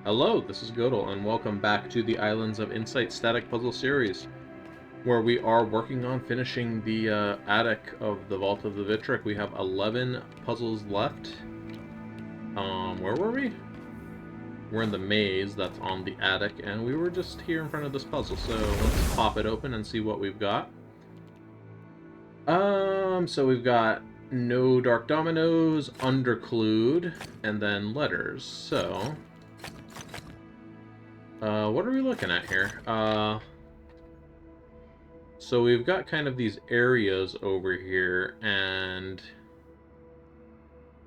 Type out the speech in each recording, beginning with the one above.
Hello, this is Godel, and welcome back to the Islands of Insight static puzzle series, where we are working on finishing the attic of the Vault of the Vitric. We have 11 puzzles left. Where were we? We're in the maze that's on the attic, and we were just here in front of this puzzle, so let's pop it open and see what we've got. So we've got no dark dominoes, underclude, and then letters, so... what are we looking at here? So we've got kind of these areas over here, and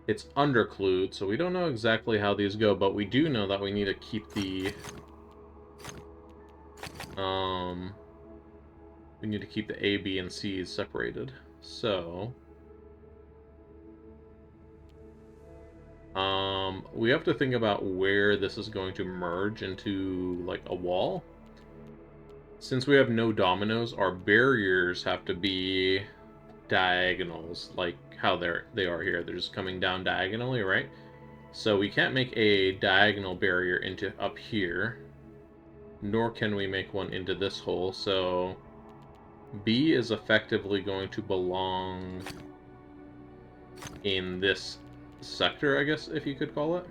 it's underclued, so we don't know exactly how these go, but we do know that we need to keep the, we need to keep the A, B, and C's separated. So, we have to think about where this is going to merge into, like, a wall. Since we have no dominoes, our barriers have to be diagonals, like how they are here. They're just coming down diagonally, right? So we can't make a diagonal barrier into up here, nor can we make one into this hole. So B is effectively going to belong in this sector, I guess, if you could call it.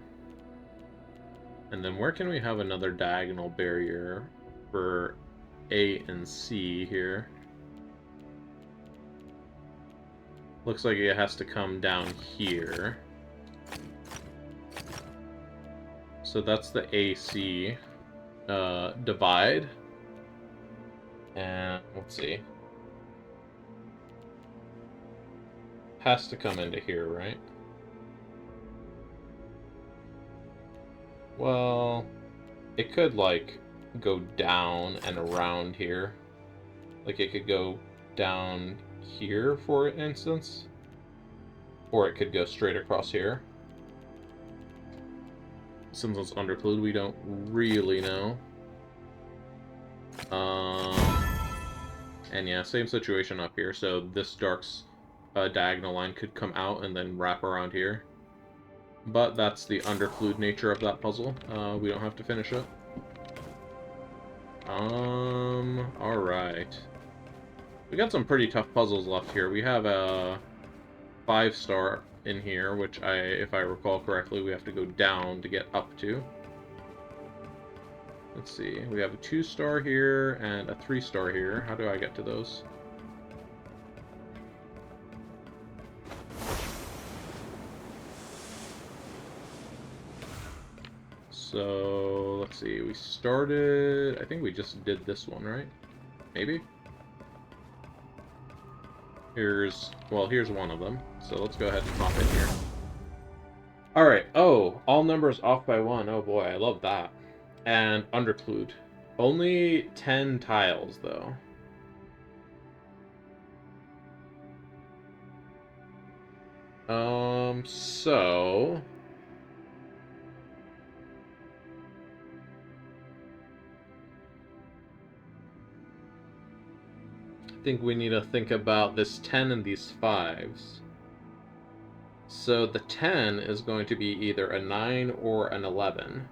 And then where can we have another diagonal barrier for A and C here? Looks like it has to come down here. So that's the AC divide. And let's see. Has to come into here, right? Well, it could, like, go down and around here. Like, it could go down here, for instance. Or it could go straight across here. Since it's underclued, we don't really know. And yeah, same situation up here. So this dark's diagonal line could come out and then wrap around here. But that's the underclued nature of that puzzle. We don't have to finish it. Alright. We got some pretty tough puzzles left here. We have a 5-star in here, which if I recall correctly, we have to go down to get up to. Let's see. We have a 2-star here and a 3-star here. How do I get to those? So, let's see, we started, I think we just did this one, right? Maybe? Here's one of them, so let's go ahead and pop in here. Alright, oh, all numbers off by 1, oh boy, I love that. And underclued. Only 10 tiles, though. So... I think we need to think about this 10 and these 5s. So the 10 is going to be either a 9 or an 11.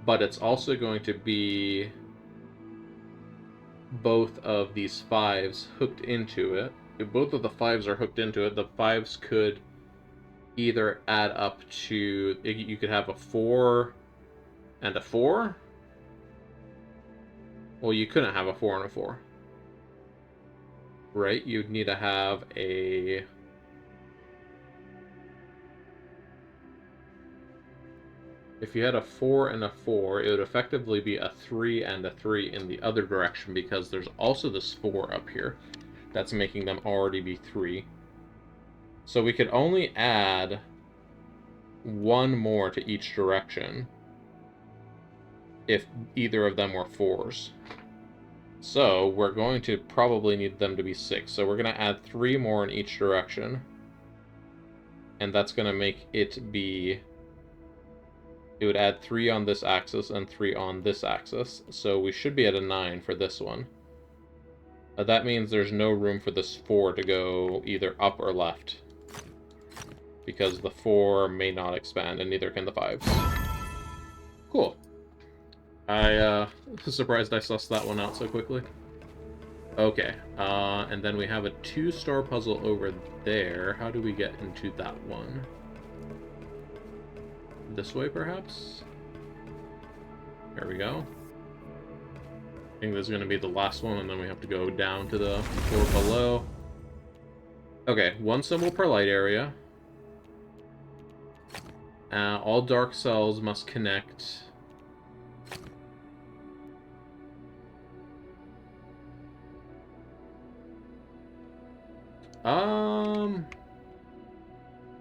But it's also going to be both of these 5s hooked into it. If both of the 5s are hooked into it, the 5s could either add up to... You could have a 4 and a 4. Well, you couldn't have a 4 and a 4. Right? You'd need to have a... If you had a 4 and a 4, it would effectively be a 3 and a 3 in the other direction, because there's also this 4 up here that's making them already be 3. So we could only add one more to each direction if either of them were 4s. So we're going to probably need them to be 6. So we're going to add 3 more in each direction. And that's going to make it be... It would add 3 on this axis and 3 on this axis. So we should be at a 9 for this one. That means there's no room for this 4 to go either up or left. because the 4 may not expand, and neither can the 5s. Cool. I surprised I sussed that one out so quickly. Okay, and then we have a 2-star puzzle over there. How do we get into that one? This way, perhaps? There we go. I think this is going to be the last one, and then we have to go down to the floor below. Okay, 1 symbol per light area. All dark cells must connect.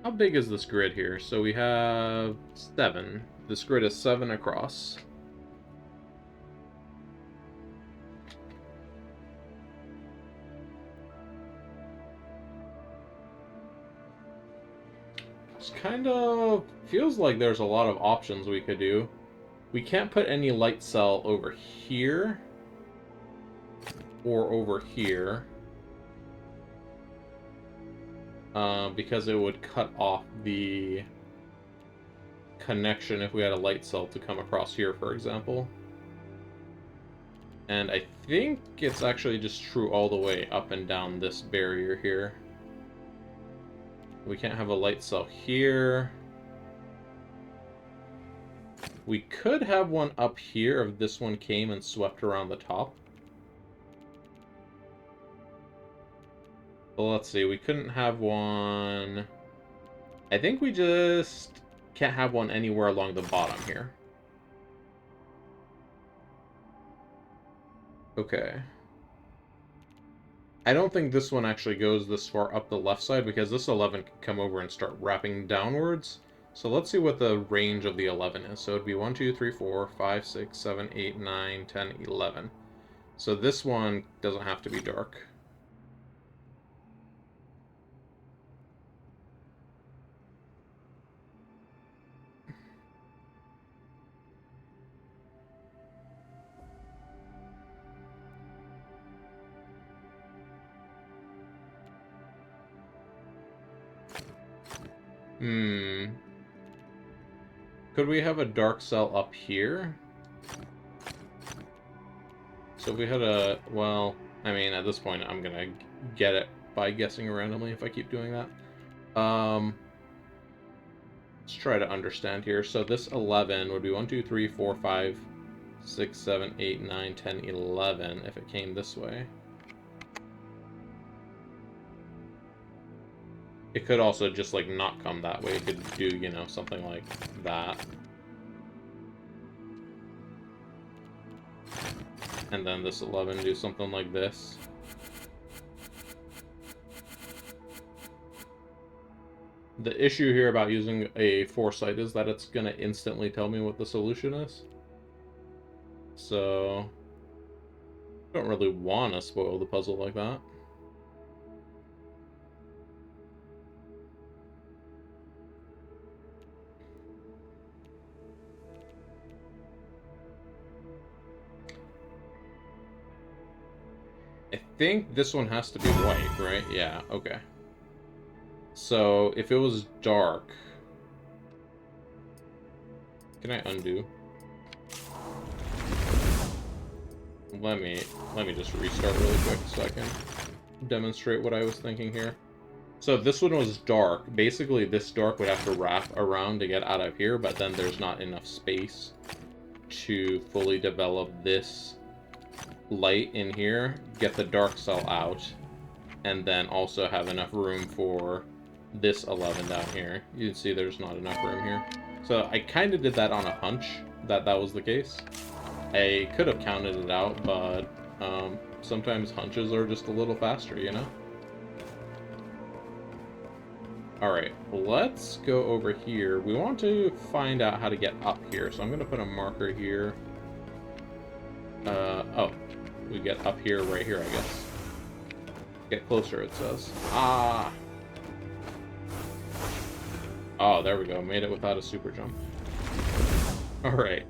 How big is this grid here? So we have 7. This grid is 7 across. It's kind of feels like there's a lot of options we could do. We can't put any light cell over here or over here. Because it would cut off the connection if we had a light cell to come across here, for example. And I think it's actually just true all the way up and down this barrier here. We can't have a light cell here. We could have one up here if this one came and swept around the top. Well, let's see, we couldn't have one... I think we just can't have one anywhere along the bottom here. Okay. I don't think this one actually goes this far up the left side, because this 11 can come over and start wrapping downwards. So let's see what the range of the 11 is. So it'd be 1, 2, 3, 4, 5, 6, 7, 8, 9, 10, 11. So this one doesn't have to be dark. Could we have a dark cell up here? So if we had a... Well, I mean, at this point, I'm gonna get it by guessing randomly if I keep doing that. Let's try to understand here. So this 11 would be 1, 2, 3, 4, 5, 6, 7, 8, 9, 10, 11 if it came this way. It could also just, like, not come that way. It could do, you know, something like that. And then this 11 do something like this. The issue here about using a foresight is that it's going to instantly tell me what the solution is. So, I don't really want to spoil the puzzle like that. I think this one has to be white, right? Yeah, okay. So, if it was dark... Can I undo? Let me just restart really quick so I can demonstrate what I was thinking here. So if this one was dark, basically this dark would have to wrap around to get out of here, but then there's not enough space to fully develop this light in here, get the dark cell out, and then also have enough room for this 11 down here. You can see there's not enough room here. So I kind of did that on a hunch that that was the case. I could have counted it out, but sometimes hunches are just a little faster, you know? Alright, let's go over here. We want to find out how to get up here, so I'm going to put a marker here. Oh, we get up here, right here, I guess. Get closer, it says. Ah! Oh, there we go. Made it without a super jump. Alright.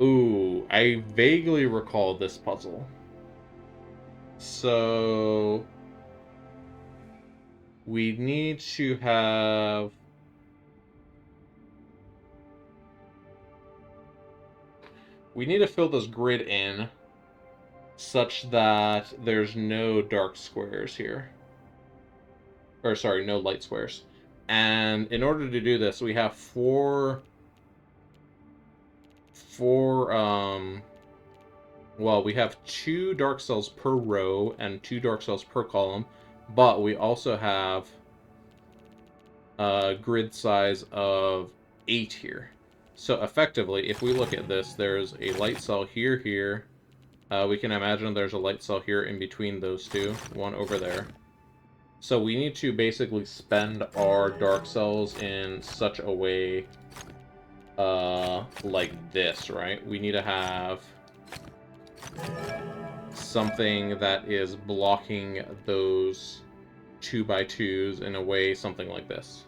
Ooh, I vaguely recall this puzzle. So... We need to have... We need to fill this grid in such that there's no dark squares here. Or, sorry, no light squares. And in order to do this, we have four, well, we have 2 dark cells per row and 2 dark cells per column, but we also have a grid size of 8 here. So effectively, if we look at this, there's a light cell here. We can imagine there's a light cell here in between those two, one over there. So we need to basically spend our dark cells in such a way like this, right? We need to have something that is blocking those 2x2s in a way something like this.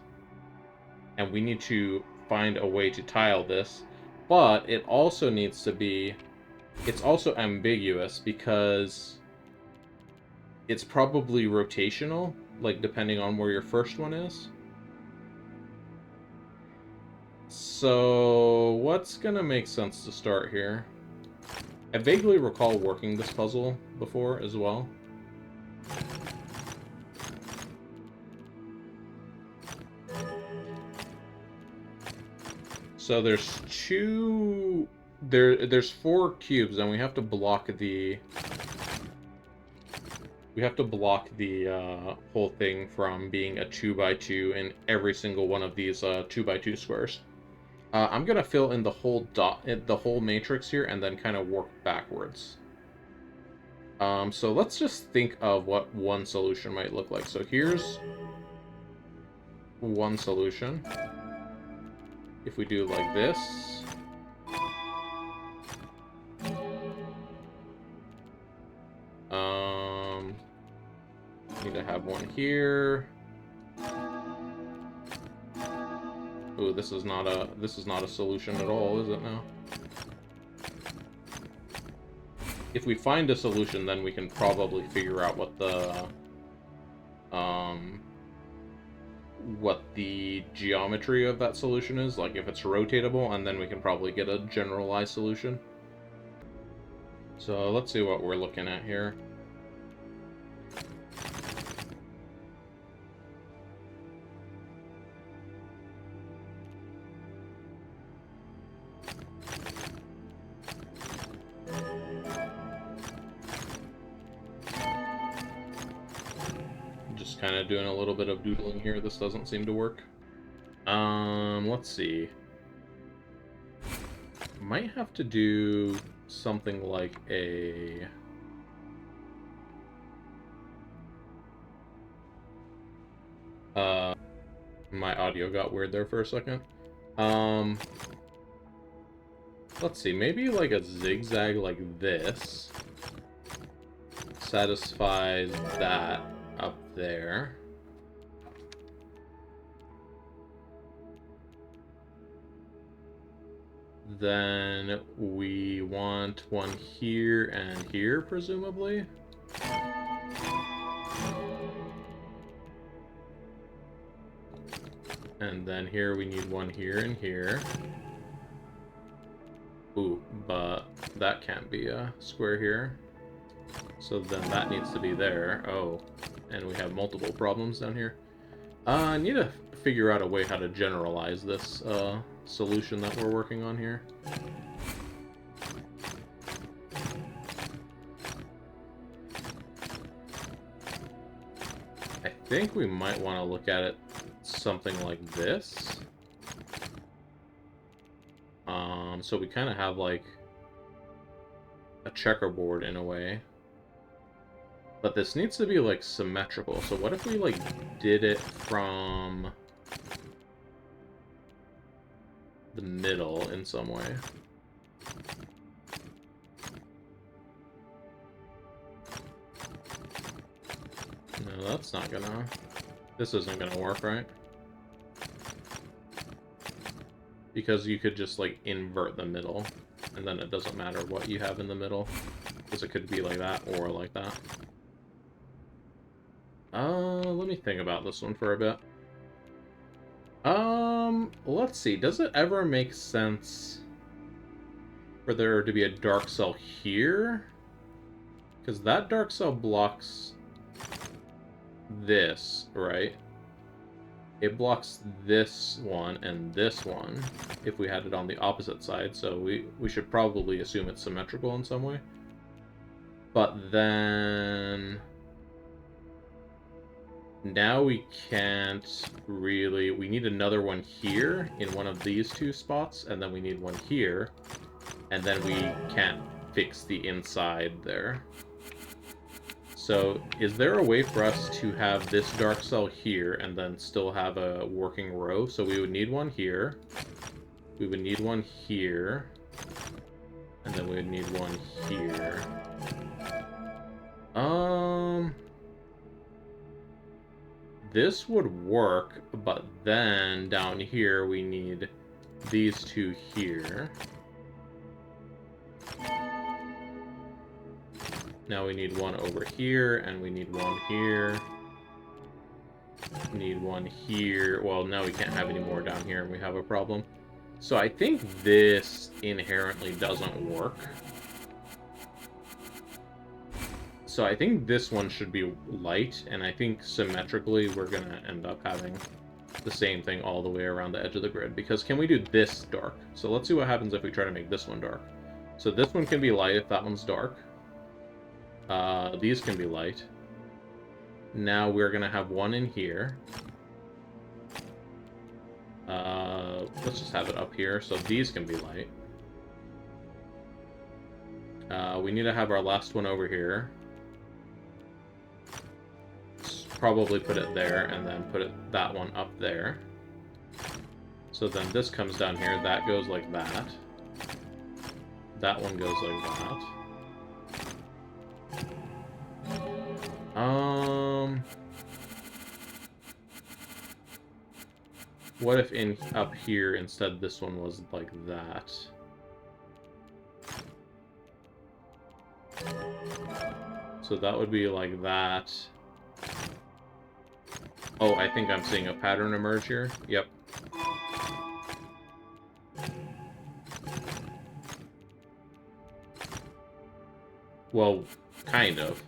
And we need to find a way to tile this, but it also needs to be... It's also ambiguous because it's probably rotational, like depending on where your first one is. So what's gonna make sense to start here? I vaguely recall working this puzzle before as well. So there's there's 4 cubes, and we have to block the whole thing from being a 2x2 in every single one of these 2x2 squares. I'm gonna fill in the whole matrix here, and then kind of work backwards. So let's just think of what one solution might look like. So here's one solution. If we do like this, need to have one here. Ooh, this is not a solution at all, is it now? If we find a solution, then we can probably figure out what the geometry of that solution is, like if it's rotatable, and then we can probably get a generalized solution. So let's see what we're looking at here. Kind of doing a little bit of doodling here. This doesn't seem to work. Let's see. Might have to do something like a... my audio got weird there for a second. Let's see, maybe like a zigzag like this satisfies that up there. Then we want one here and here, presumably. And then here we need one here and here. Ooh, but that can't be a square here. So then that needs to be there. Oh, and we have multiple problems down here. I need to figure out a way how to generalize this solution that we're working on here. I think we might want to look at it something like this. So we kind of have like a checkerboard in a way. But this needs to be like symmetrical. So what if we like did it from the middle in some way? No, that's not gonna... This isn't gonna work, right? Because you could just like invert the middle, and then it doesn't matter what you have in the middle, because it could be like that or like that. Let me think about this one for a bit. Let's see. Does it ever make sense for there to be a dark cell here? Because that dark cell blocks this, right? It blocks this one and this one if we had it on the opposite side, so we should probably assume it's symmetrical in some way. But then now we can't really... We need another one here in one of these two spots, and then we need one here, and then we can't fix the inside there. So, is there a way for us to have this dark cell here and then still have a working row? So we would need one here. We would need one here. And then we would need one here. This would work, but then down here we need these two here. Now we need one over here, and we need one here. Need one here. Well, now we can't have any more down here, and we have a problem. So I think this inherently doesn't work. So I think this one should be light, and I think symmetrically we're going to end up having the same thing all the way around the edge of the grid. Because can we do this dark? So let's see what happens if we try to make this one dark. So this one can be light if that one's dark. These can be light. Now we're going to have one in here. Let's just have it up here, so these can be light. We need to have our last one over here. Probably put it there, and then put that one up there. So then this comes down here, that goes like that. That one goes like that. What if up here instead this one was like that? So that would be like that. Oh, I think I'm seeing a pattern emerge here. Yep. Well, kind of.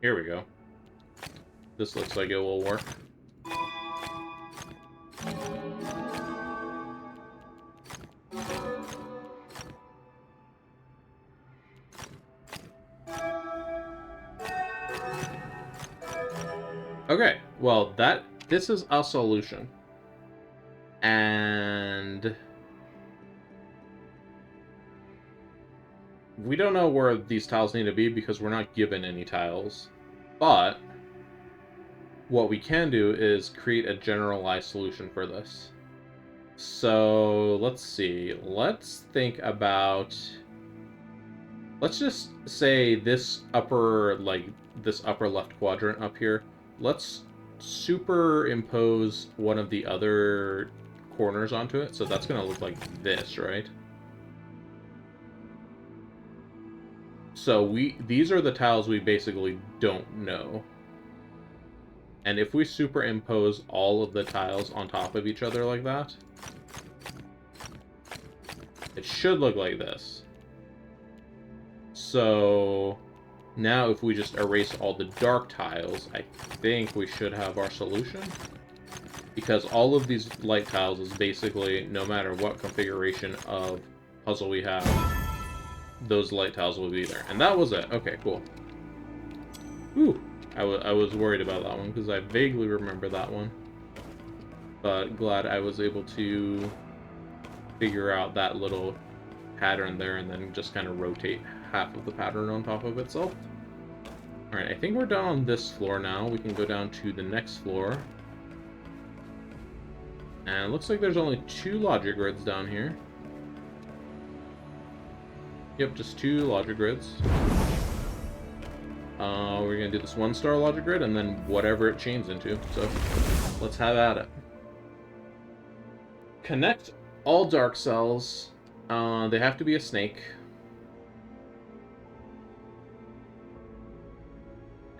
Here we go. This looks like it will work. Okay, well, this is a solution. And we don't know where these tiles need to be because we're not given any tiles. But what we can do is create a generalized solution for this. So let's see. Let's think about... Let's just say this upper left quadrant up here. Let's superimpose one of the other corners onto it. So that's going to look like this, right? So these are the tiles we basically don't know. And if we superimpose all of the tiles on top of each other like that, it should look like this. So now if we just erase all the dark tiles, I think we should have our solution. Because all of these light tiles is basically, no matter what configuration of puzzle we have, those light tiles will be there. And that was it. Okay, cool. Whew. I was worried about that one, because I vaguely remember that one. But glad I was able to figure out that little pattern there, and then just kind of rotate half of the pattern on top of itself. Alright, I think we're done on this floor now. We can go down to the next floor. And it looks like there's only 2 logic grids down here. Yep, just 2 logic grids. We're going to do this 1-star logic grid, and then whatever it chains into. So, let's have at it. Connect all dark cells. They have to be a snake.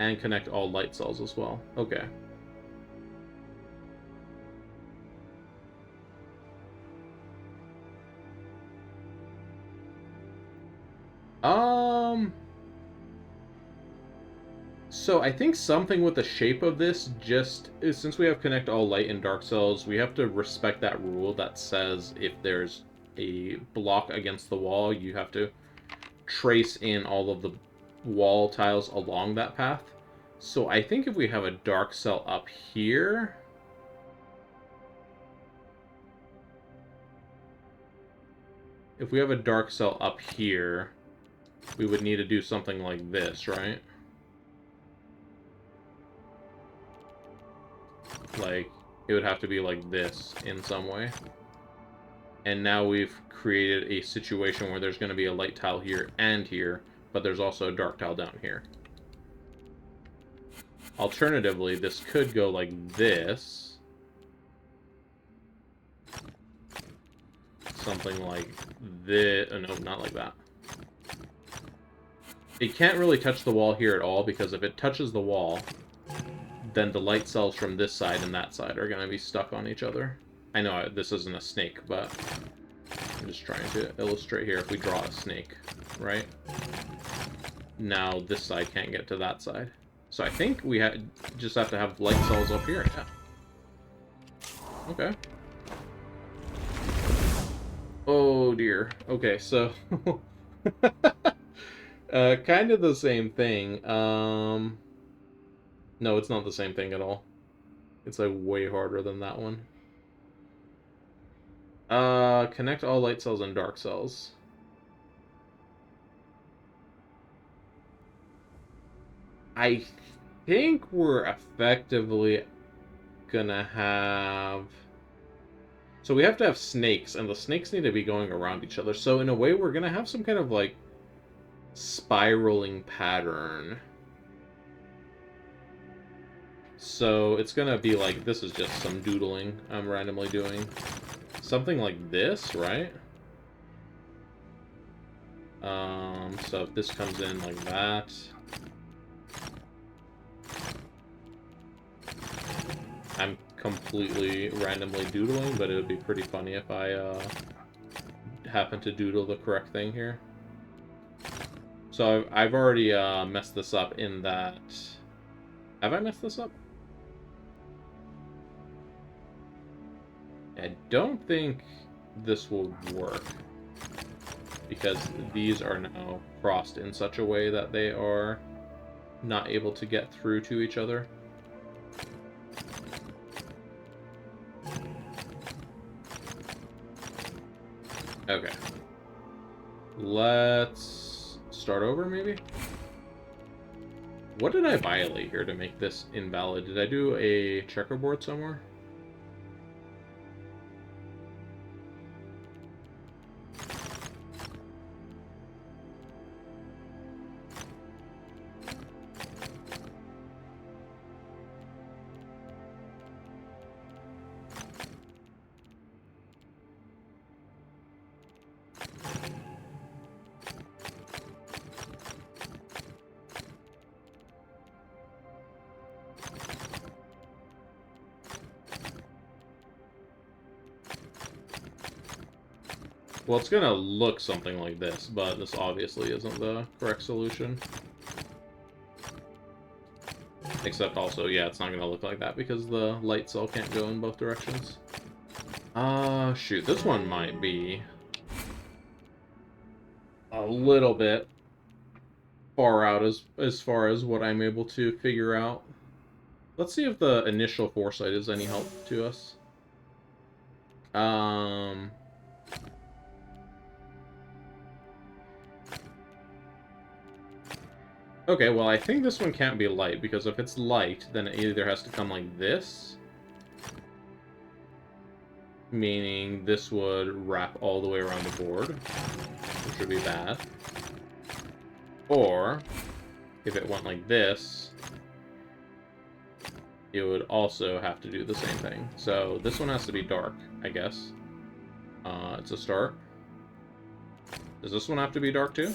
And connect all light cells as well. Okay. So I think something with the shape of this just is, since we have connect all light and dark cells, we have to respect that rule that says if there's a block against the wall, you have to trace in all of the wall tiles along that path. So I think if we have a dark cell up here, if we have a dark cell up here, we would need to do something like this, right? Like, it would have to be like this in some way. And now we've created a situation where there's going to be a light tile here and here, but there's also a dark tile down here. Alternatively, this could go like this. Something like this. Oh, no, not like that. It can't really touch the wall here at all, because if it touches the wall, then the light cells from this side and that side are going to be stuck on each other. I know this isn't a snake, but I'm just trying to illustrate here. If we draw a snake, right? Now this side can't get to that side. So I think we just have to have light cells up here. Yeah. Okay. Oh dear. Okay, so kind of the same thing. No, it's not the same thing at all. It's like way harder than that one. Connect all light cells and dark cells. I think we're effectively gonna have... So we have to have snakes, and the snakes need to be going around each other. So in a way, we're gonna have some kind of, like, spiraling pattern. So it's gonna be like, this is just some doodling I'm randomly doing. Something like this, right? So if this comes in like that... I'm completely randomly doodling, but it would be pretty funny if I happen to doodle the correct thing here. So I've already messed this up in that... Have I messed this up? I don't think this will work, because these are now crossed in such a way that they are not able to get through to each other. Okay. Let's start over, maybe? What did I violate here to make this invalid? Did I do a checkerboard somewhere? Well, it's gonna look something like this, but this obviously isn't the correct solution. Except also, yeah, it's not gonna look like that because the light cell can't go in both directions. Shoot, this one might be a little bit far out as far as what I'm able to figure out. Let's see if the initial foresight is any help to us. Okay, well, I think this one can't be light, because if it's light, then it either has to come like this, meaning this would wrap all the way around the board, which would be bad. Or, if it went like this, it would also have to do the same thing. So this one has to be dark, I guess. It's a start. Does this one have to be dark too?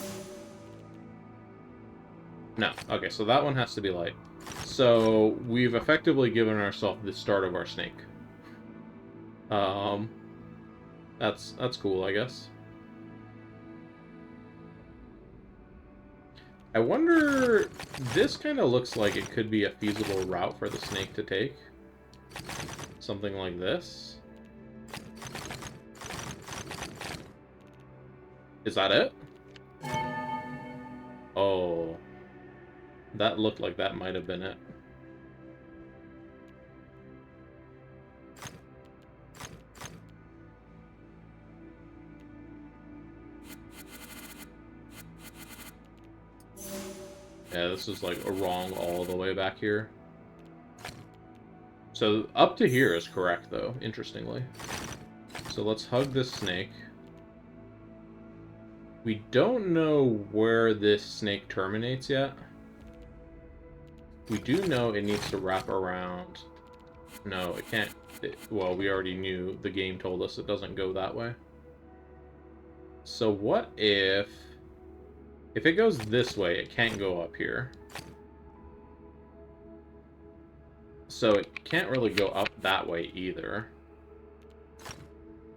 No. Okay, so that one has to be light. So we've effectively given ourselves the start of our snake. Um, that's cool, I guess. I wonder, this kind of looks like it could be a feasible route for the snake to take. Something like this. Is that it? Oh, that looked like that might have been it. Yeah, this is like wrong all the way back here. So up to here is correct, though, interestingly. So let's hug this snake. We don't know where this snake terminates yet. We do know it needs to wrap around. No, it can't. Well, we already knew. The game told us it doesn't go that way. So what if it goes this way, it can't go up here. So it can't really go up that way either.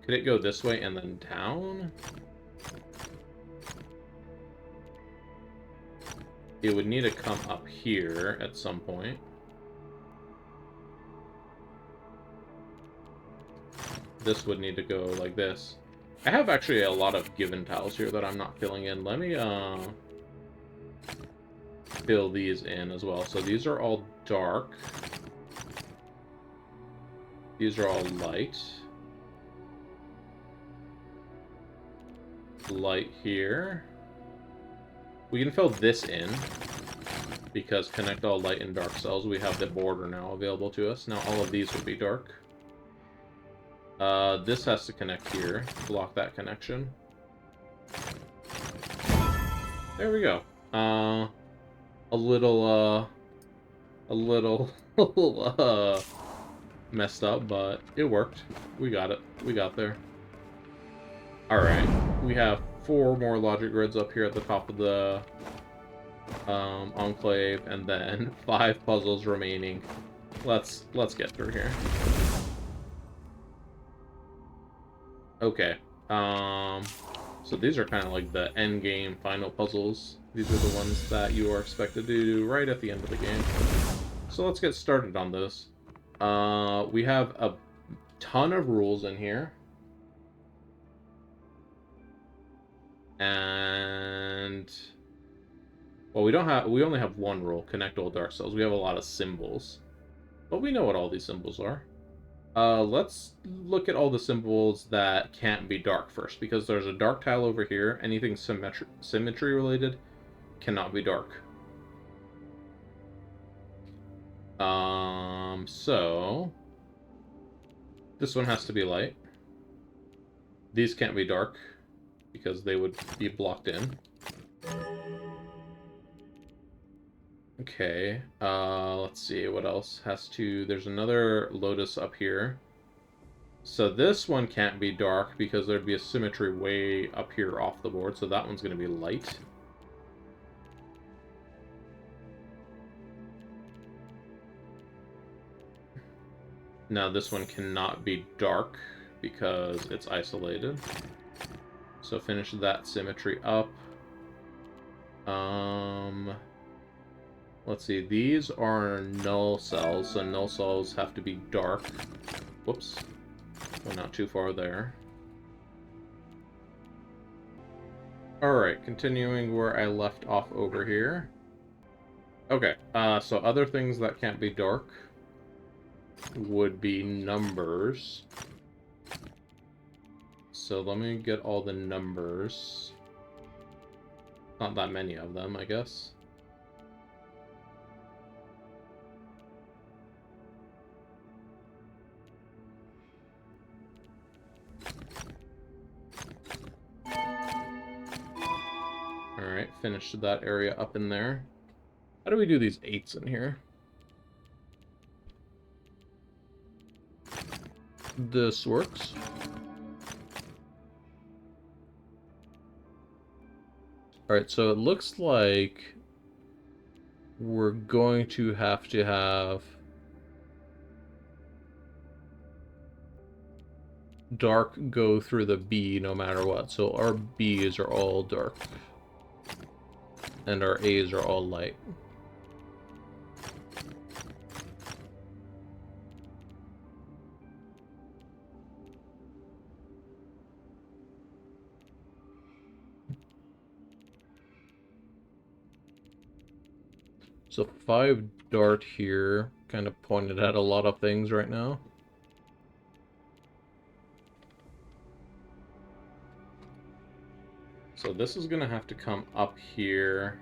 Could it go this way and then down? It would need to come up here at some point. This would need to go like this. I have actually a lot of given tiles here that I'm not filling in. Let me fill these in as well. So these are all dark. These are all light. Light here. We can fill this in, because connect all light and dark cells. We have the border now available to us. Now all of these would be dark. This has to connect here. Block that connection. There we go. A little messed up, but it worked. We got it. We got there. Alright. We have 4 more logic grids up here at the top of the enclave, and then 5 puzzles remaining. Let's get through here. Okay. So these are kind of like the end game final puzzles. These are the ones that you are expected to do right at the end of the game. So let's get started on this. We have a ton of rules in here. And well, we only have one rule, connect all dark cells. We have a lot of symbols. But we know what all these symbols are. Let's look at all the symbols that can't be dark first, because there's a dark tile over here. Anything symmetry related cannot be dark. So this one has to be light. These can't be dark because they would be blocked in. Okay, let's see, what else has to... There's another lotus up here. So this one can't be dark because there'd be a symmetry way up here off the board, so that one's going to be light. Now this one cannot be dark because it's isolated. So finish that symmetry up. Let's see, these are null cells, so null cells have to be dark. Whoops. We're not too far there. Alright, continuing where I left off over here. Okay, so other things that can't be dark would be numbers. So let me get all the numbers. Not that many of them, I guess. Alright, finished that area up in there. How do we do these 8s in here? This works. Alright, so it looks like we're going to have dark go through the B no matter what. So our B's are all dark. And our A's are all light. So 5 dart here, kind of pointed at a lot of things right now. So this is going to have to come up here.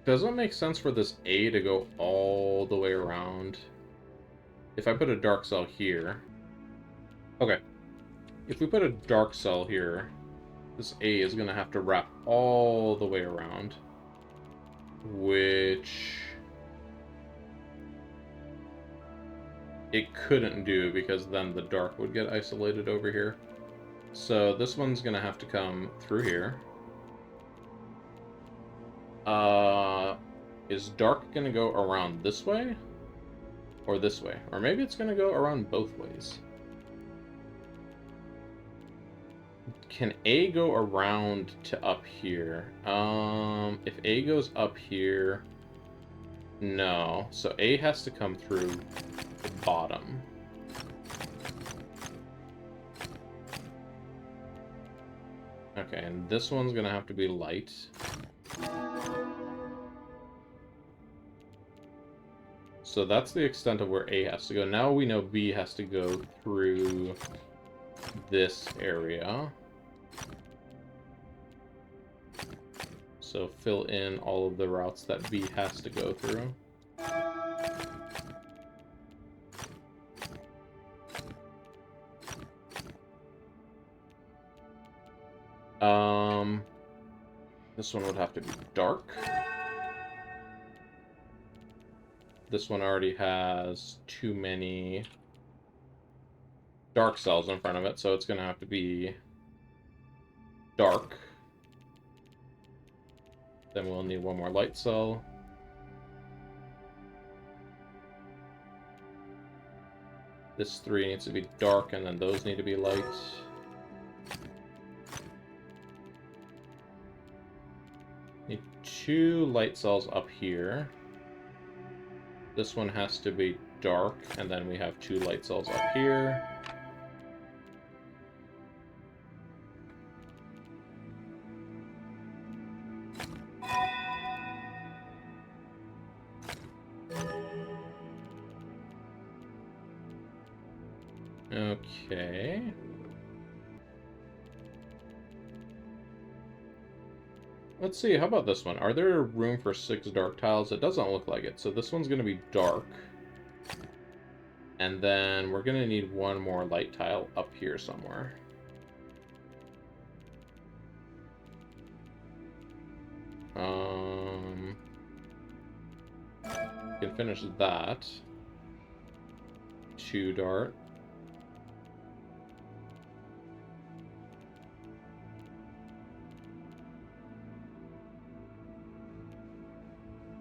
Doesn't make sense for this A to go all the way around. If I put a dark cell here... Okay. If we put a dark cell here, this A is going to have to wrap all the way around. Which... it couldn't do, because then the dark would get isolated over here. So this one's going to have to come through here. Is dark going to go around this way? Or this way? Or maybe it's going to go around both ways. Can A go around to up here? If A goes up here... no. So A has to come through the bottom. Okay, and this one's going to have to be light. So that's the extent of where A has to go. Now we know B has to go through this area. So fill in all of the routes that B has to go through. This one would have to be dark. This one already has too many dark cells in front of it, so it's going to have to be dark. Then we'll need one more light cell. This 3 needs to be dark, and then those need to be light. Need 2 light cells up here. This one has to be dark, and then we have 2 light cells up here. Okay. Let's see, how about this one? Are there room for 6 dark tiles? It doesn't look like it, so this one's going to be dark. And then we're going to need 1 more light tile up here somewhere. Can finish that. 2 dart.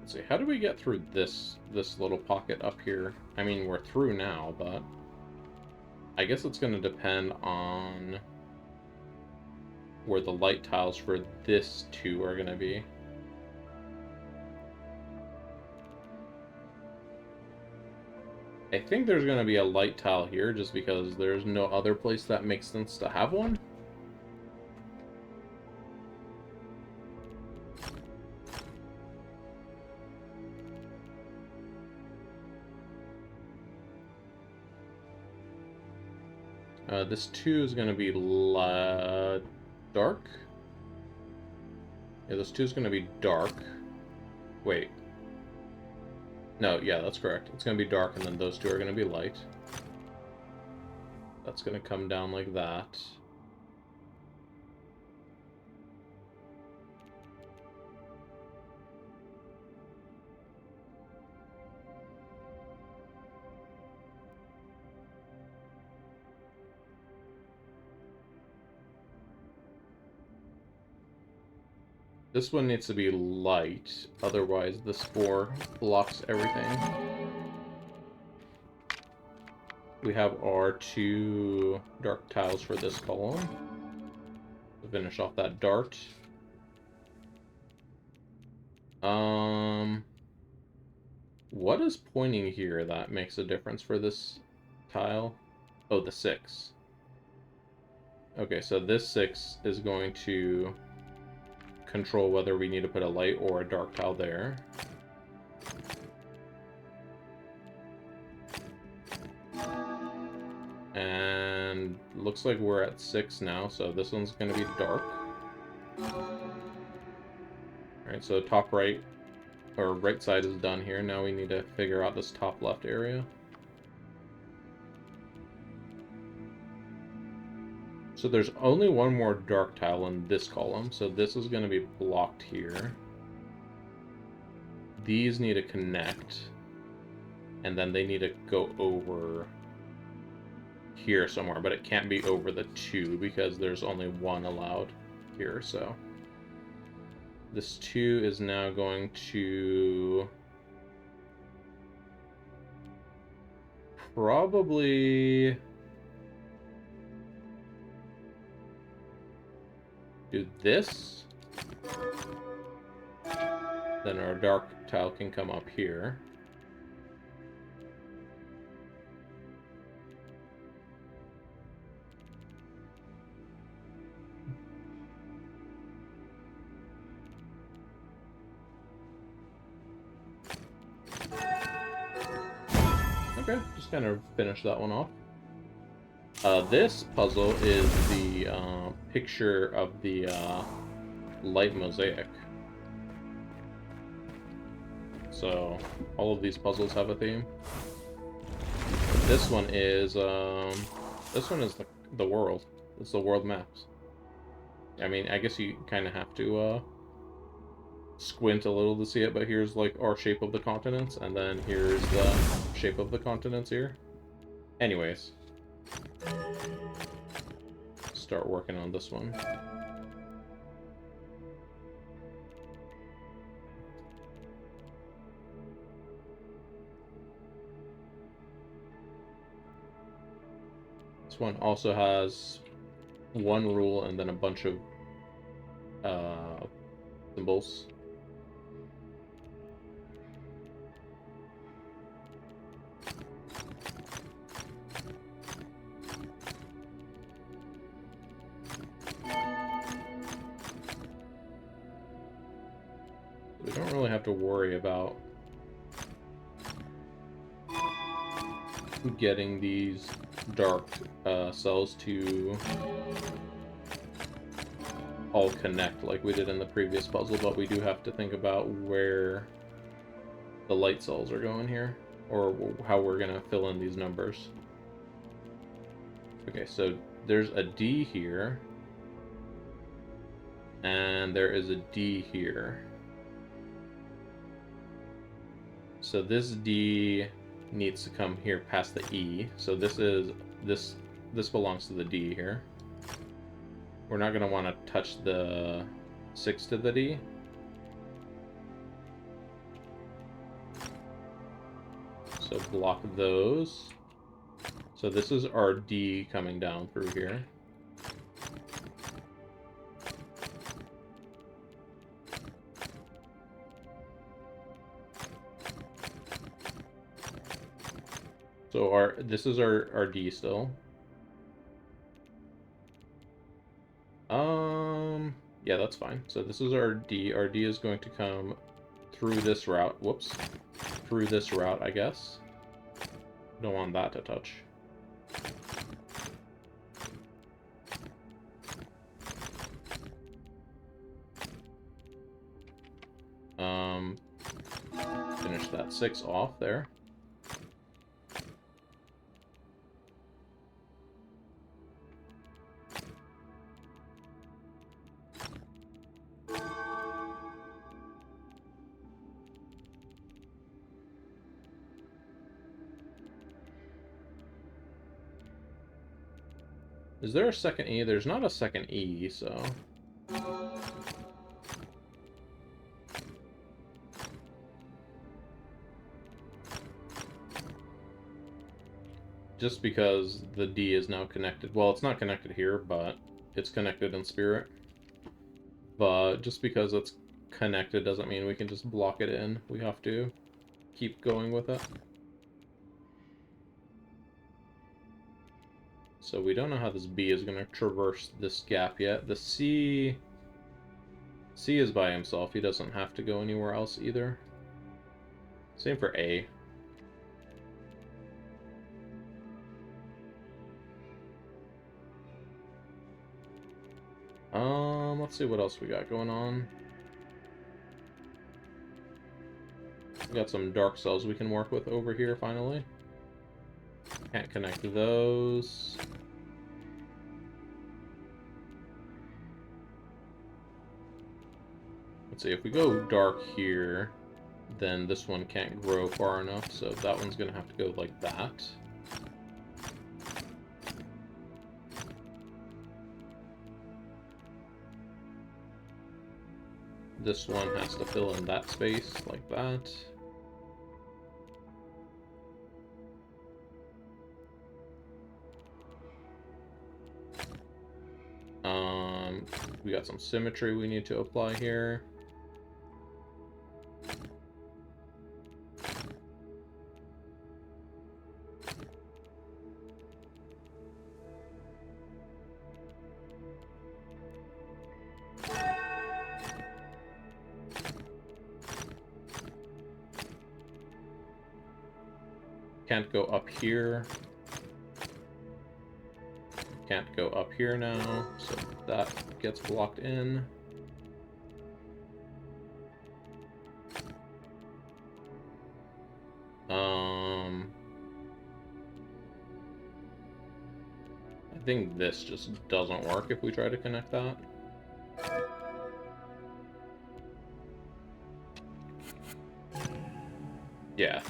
Let's see, how do we get through this little pocket up here? I mean, we're through now, but I guess it's going to depend on where the light tiles for this 2 are going to be. I think there's going to be a light tile here just because there's no other place that makes sense to have one. This 2 is going to be dark. Yeah, this 2 is going to be dark. Wait. No, yeah, that's correct. It's going to be dark, and then those 2 are going to be light. That's going to come down like that. This one needs to be light, otherwise this 4 blocks everything. We have our 2 dark tiles for this column. To finish off that dart. What is pointing here that makes a difference for this tile? Oh, the 6. Okay, so this 6 is going to control whether we need to put a light or a dark tile there. And looks like we're at 6 now, so this one's going to be dark. Alright, so top right, or right side is done here. Now we need to figure out this top left area. So there's only one more dark tile in this column, so this is going to be blocked here. These need to connect, and then they need to go over here somewhere, but it can't be over the 2 because there's only 1 allowed here, so this 2 is now going to probably do this. Then our dark tile can come up here. Okay, just kind of finish that one off. This puzzle is the picture of the light mosaic. So all of these puzzles have a theme. This one is the world. It's the world maps. I mean, I guess you kind of have to squint a little to see it, but here's like our shape of the continents, and then here's the shape of the continents here. Anyways, start working on this one. This one also has 1 rule and then a bunch of symbols. We don't really have to worry about getting these dark cells to all connect like we did in the previous puzzle, but we do have to think about where the light cells are going here, or how we're going to fill in these numbers. Okay, so there's a D here, and there is a D here. So this D needs to come here past the E. So this belongs to the D here. We're not going to want to touch the 6 to the D. So block those. So this is our D coming down through here. So this is our D still. Yeah, that's fine. So this is our D. Our D is going to come through this route. Whoops. Through this route, I guess. Don't want that to touch. Finish that 6 off there. Is there a second E? There's not a second E, so... Just because the D is now connected. Well, it's not connected here, but it's connected in spirit. But just because it's connected doesn't mean we can just block it in. We have to keep going with it. So we don't know how this B is going to traverse this gap yet. The C is by himself. He doesn't have to go anywhere else either. Same for A. Let's see what else we got going on. We got some dark cells we can work with over here finally. Can't connect to those. Let's see, if we go dark here, then this one can't grow far enough, so that one's gonna have to go like that. This one has to fill in that space like that. We got some symmetry we need to apply here. Can't go up here. Can't go up here now, so that gets blocked in. I think this just doesn't work if we try to connect that. Yeah.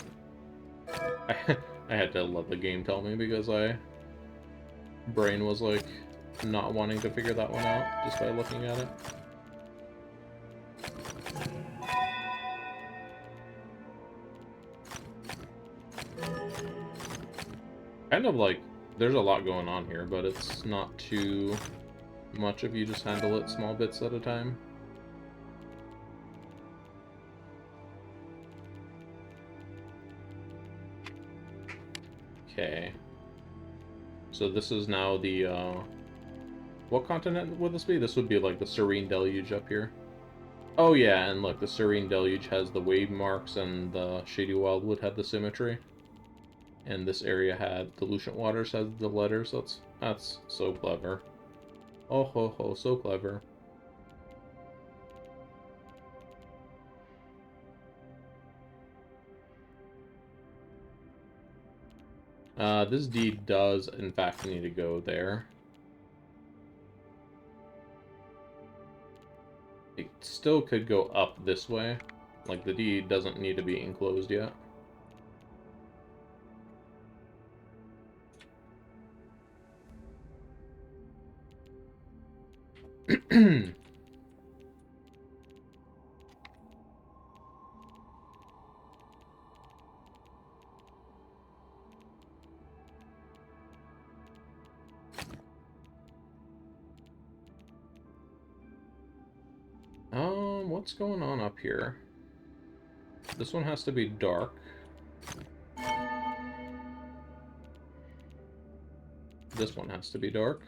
I had to let the game tell me because brain was like not wanting to figure that one out just by looking at it. Kind of like there's a lot going on here, but it's not too much if you just handle it small bits at a time. Okay. So this is now the, what continent would this be? This would be like the Serene Deluge up here. Oh yeah, and look, the Serene Deluge has the wave marks and the Shady Wildwood had the symmetry. And this area had the Lucent Waters had the letters. That's so clever. Oh ho ho, so clever. This D does, in fact, need to go there. It still could go up this way. Like, the D doesn't need to be enclosed yet. What's going on up here? This one has to be dark. This one has to be dark.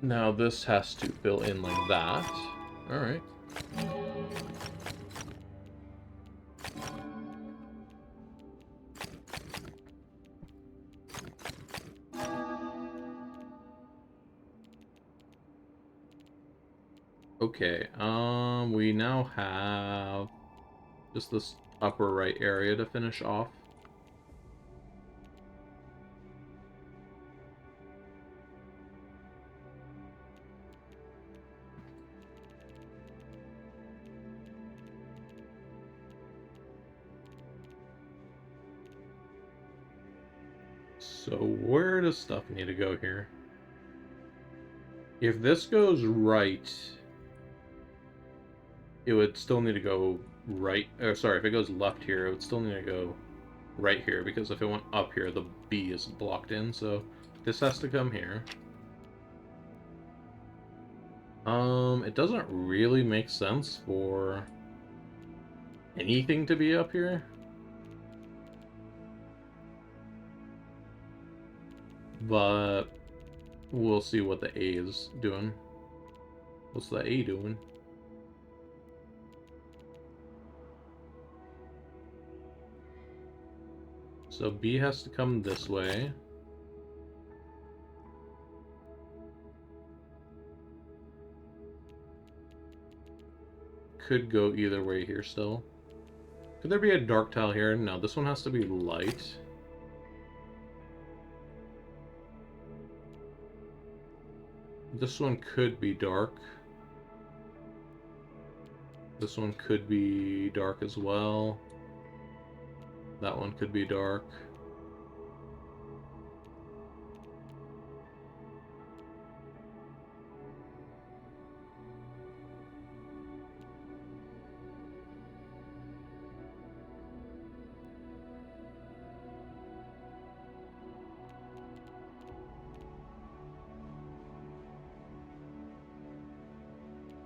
Now this has to fill in like that. Alright. Okay, we now have just this upper right area to finish off. So where does stuff need to go here? If this goes right, it would still need to go right, or sorry, if it goes left here, it would still need to go right here, because if it went up here, the B is blocked in, so this has to come here. It doesn't really make sense for anything to be up here. But we'll see what the A is doing. What's the A doing? So B has to come this way. Could go either way here still. Could there be a dark tile here? No, this one has to be light. This one could be dark. This one could be dark as well. That one could be dark.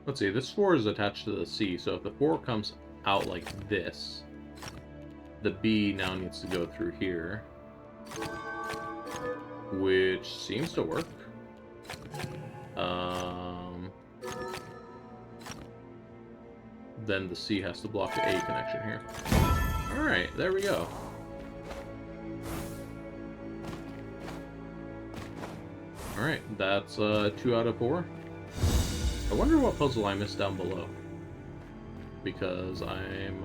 Let's see, this 4 is attached to the C, so if the 4 comes out like this, the B now needs to go through here, which seems to work. Then the C has to block the A connection here. Alright, there we go. Alright, that's 2 out of 4. I wonder what puzzle I missed down below. Because I'm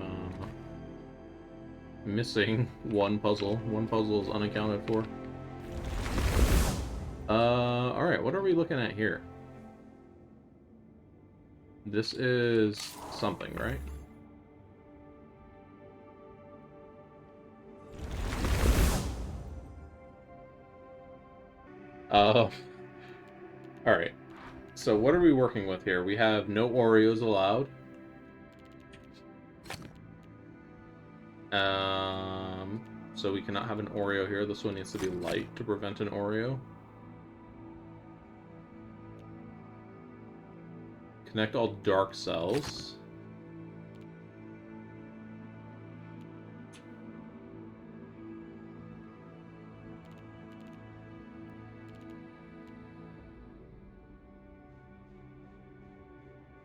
missing one puzzle. One puzzle is unaccounted for. Alright, what are we looking at here? This is something, right? Alright. So what are we working with here? We have no Oreos allowed. So we cannot have an Oreo here. This one needs to be light to prevent an Oreo. Connect all dark cells.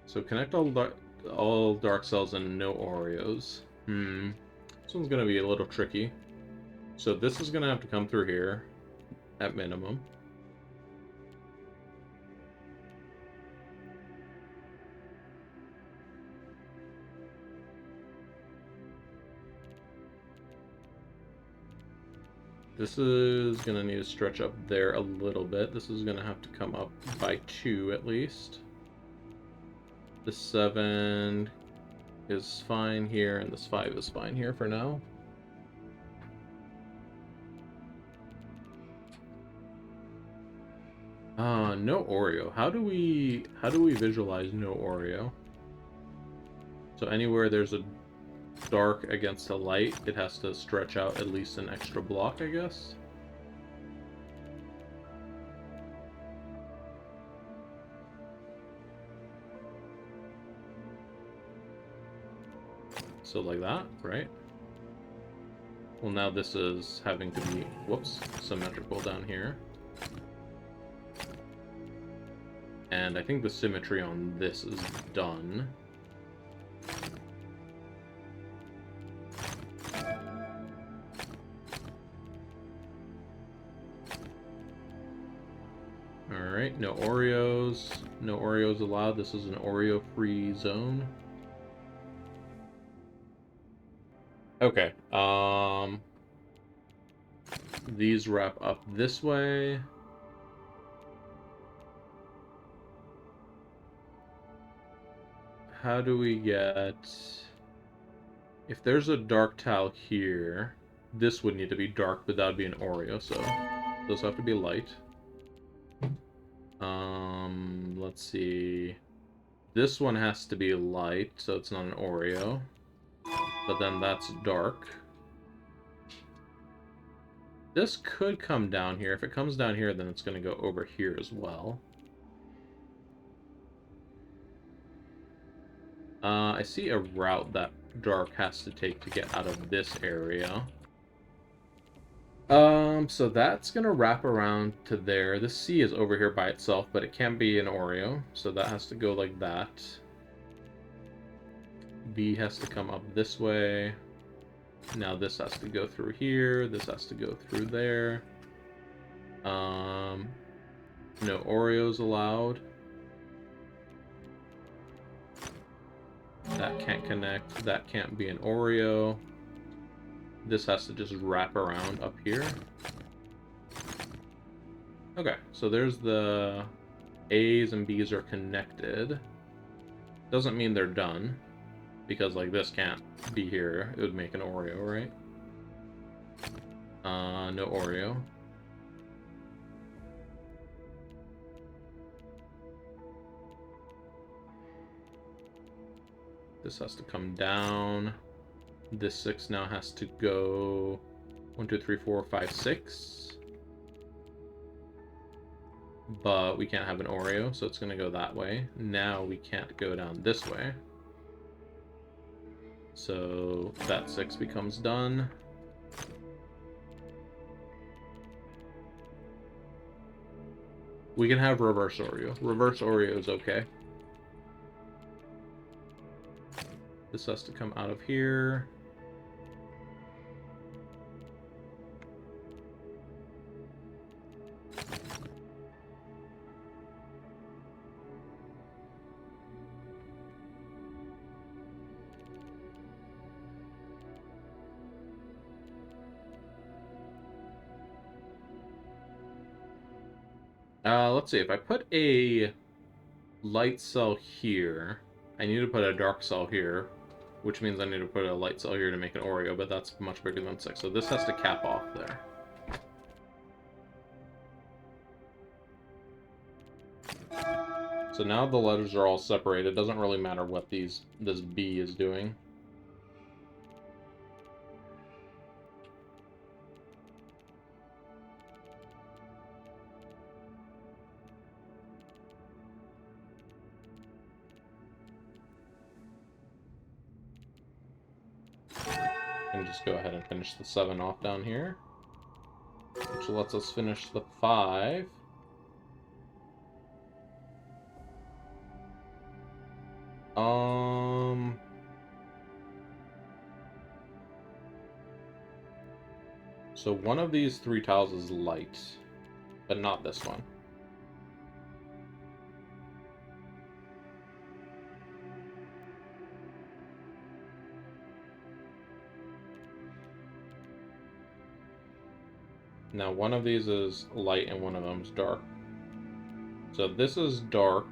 So connect all dark cells and no Oreos. This one's gonna be a little tricky. So this is gonna have to come through here, at minimum. This is gonna need to stretch up there a little bit. This is gonna have to come up by 2 at least. The 7 is fine here, and this 5 is fine here for now. No Oreo. How do we visualize no Oreo? So anywhere there's a dark against a light, it has to stretch out at least an extra block, I guess. So like that, right? Well, now this is having to be, whoops, symmetrical down here. And I think the symmetry on this is done. Alright, no Oreos. No Oreos allowed. This is an Oreo-free zone. Okay, these wrap up this way. How do we get... If there's a dark tile here, this would need to be dark, but that would be an Oreo, so those have to be light. Let's see. This one has to be light, so it's not an Oreo. But then that's dark. This could come down here. If it comes down here, then it's going to go over here as well. I see a route that dark has to take to get out of this area. So that's gonna wrap around to there. This C is over here by itself, but it can't be an Oreo, so that has to go like that. B has to come up this way. Now this has to go through here. This has to go through there. No Oreos allowed. That can't connect. That can't be an Oreo. This has to just wrap around up here. Okay, so there's the A's and B's are connected. Doesn't mean they're done, because like this can't be here. It would make an Oreo, right? No Oreo. This has to come down. This 6 now has to go 1, 2, 3, 4, 5, 6. But we can't have an Oreo, so it's going to go that way. Now we can't go down this way. So that 6 becomes done. We can have reverse Oreo. Reverse Oreo is okay. This has to come out of here. Let's see, if I put a light cell here, I need to put a dark cell here, which means I need to put a light cell here to make an Oreo, but that's much bigger than 6, so this has to cap off there. So now the letters are all separated. It doesn't really matter what this B is doing. And just go ahead and finish the 7 off down here, which lets us finish the 5. So one of these 3 tiles is light, but not this one. Now one of these is light and one of them is dark. So if this is dark,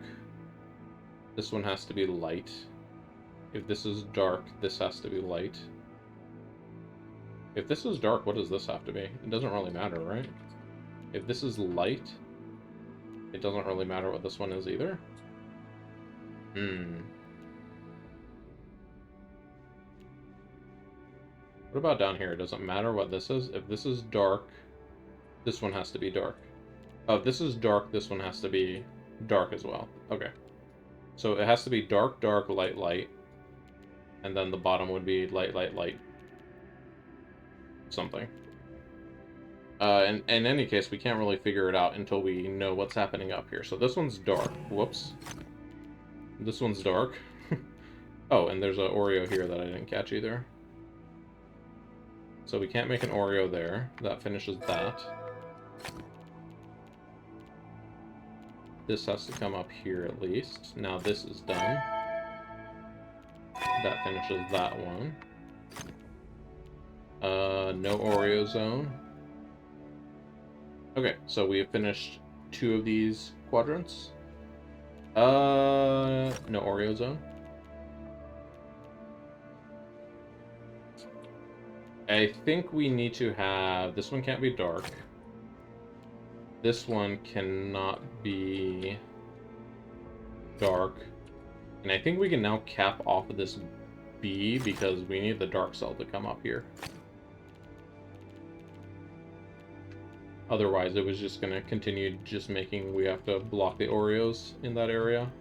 this one has to be light. If this is dark, this has to be light. If this is dark, what does this have to be? It doesn't really matter, right? If this is light, it doesn't really matter what this one is either. What about down here? It doesn't matter what this is. If this is dark, this one has to be dark. Oh, if this is dark, this one has to be dark as well. Okay. So it has to be dark, dark, light, light. And then the bottom would be light, light, light. Something. In any case, we can't really figure it out until we know what's happening up here. So this one's dark. Whoops. This one's dark. Oh, and there's an Oreo here that I didn't catch either. So we can't make an Oreo there. That finishes that. This has to come up here at least. Now this is done. That finishes that one. No Oreo zone. Okay, so we have finished 2 of these quadrants. No Oreo zone. I think we need to have... This one can't be dark. This one cannot be dark. And I think we can now cap off of this B because we need the dark cell to come up here. Otherwise, it was just going to continue just making we have to block the Oreos in that area.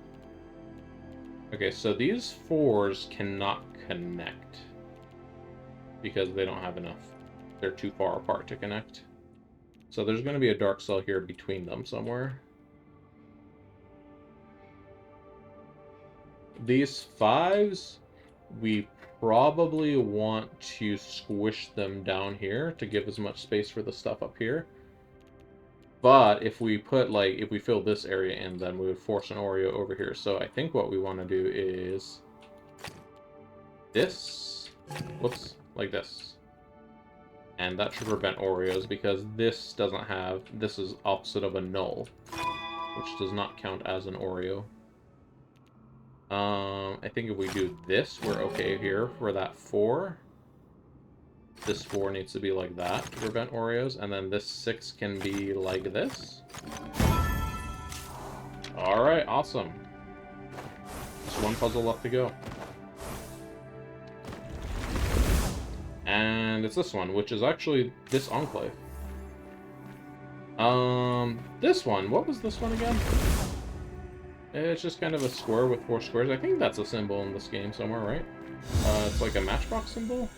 Okay, so these 4s cannot connect because they don't have enough. They're too far apart to connect. So there's going to be a dark cell here between them somewhere. These 5s, we probably want to squish them down here to give as much space for the stuff up here. But if we put, like, if we fill this area in, then we would force an Oreo over here. So I think what we want to do is this. Whoops, like this. And that should prevent Oreos because this doesn't have, this is opposite of a null, which does not count as an Oreo. I think if we do this, we're okay here for that 4. This 4 needs to be like that to prevent Oreos, and then this 6 can be like this. Alright, awesome. Just one puzzle left to go. And it's this one, which is actually this enclave. This one, what was this one again? It's just kind of a square with 4 squares. I think that's a symbol in this game somewhere, right? It's like a matchbox symbol?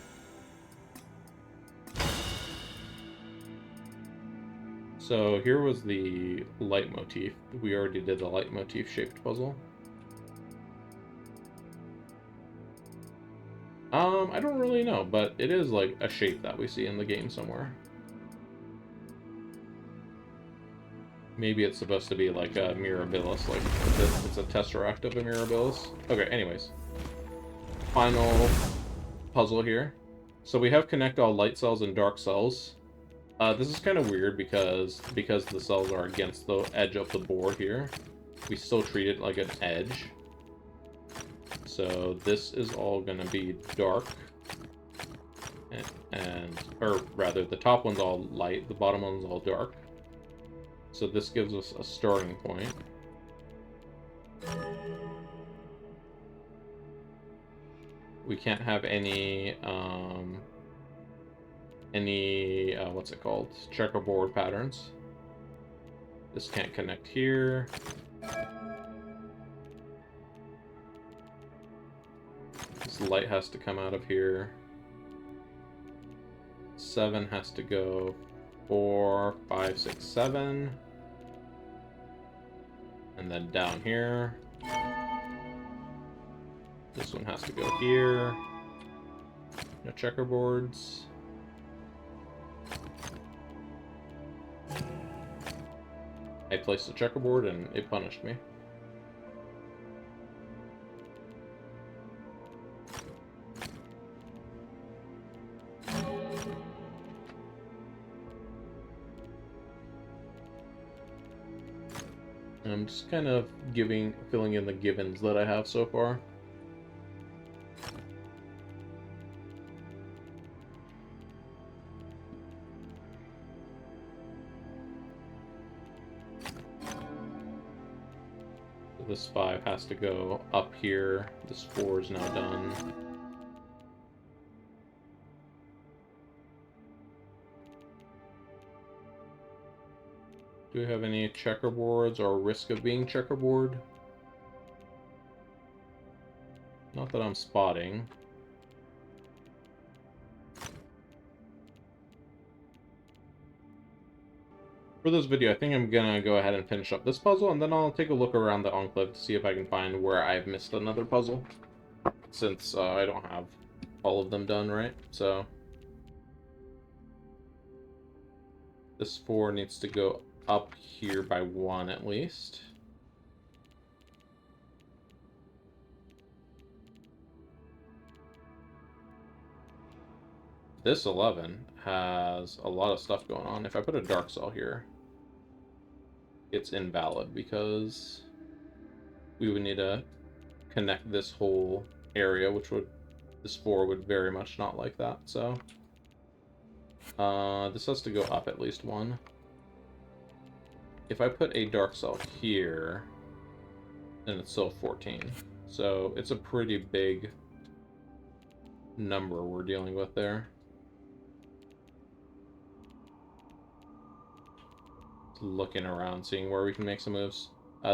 So here was the leitmotif. We already did the leitmotif shaped puzzle. I don't really know, but it is like a shape that we see in the game somewhere. Maybe it's supposed to be like a mirabilis, like it's a tesseract of a mirabilis. Okay, anyways. Final puzzle here. So we have connect all light cells and dark cells. This is kind of weird because the cells are against the edge of the board here. We still treat it like an edge. So this is all going to be dark. Or rather, the top one's all light, the bottom one's all dark. So this gives us a starting point. We can't have any what's it called? Checkerboard patterns. This can't connect here. This light has to come out of here. 7 has to go 4, 5, 6, 7. And then down here. This one has to go here. No checkerboards. I placed a checkerboard and it punished me. And I'm just kind of filling in the givens that I have so far. So this 5 has to go up here. This 4 is now done. Do we have any checkerboards or risk of being checkerboard? Not that I'm spotting. For this video, I think I'm gonna go ahead and finish up this puzzle, and then I'll take a look around the enclave to see if I can find where I've missed another puzzle. Since I don't have all of them done, right? So this 4 needs to go up here by 1 at least. This 11 has a lot of stuff going on. If I put a dark cell here, it's invalid because we would need to connect this whole area, which would, this 4 would very much not like that. So this has to go up at least 1. If I put a dark cell here, then it's still 14. So it's a pretty big number we're dealing with there. Looking around, seeing where we can make some moves.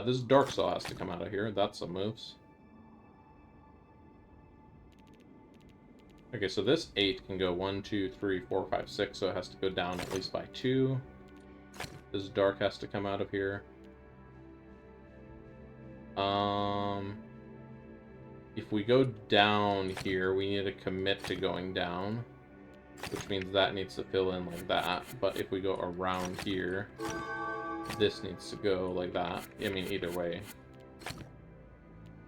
This dark cell has to come out of here. That's some moves. Okay, so this 8 can go 1, 2, 3, 4, 5, 6, so it has to go down at least by 2. This dark has to come out of here. If we go down here, we need to commit to going down, which means that needs to fill in like that. But if we go around here, this needs to go like that. I mean, either way.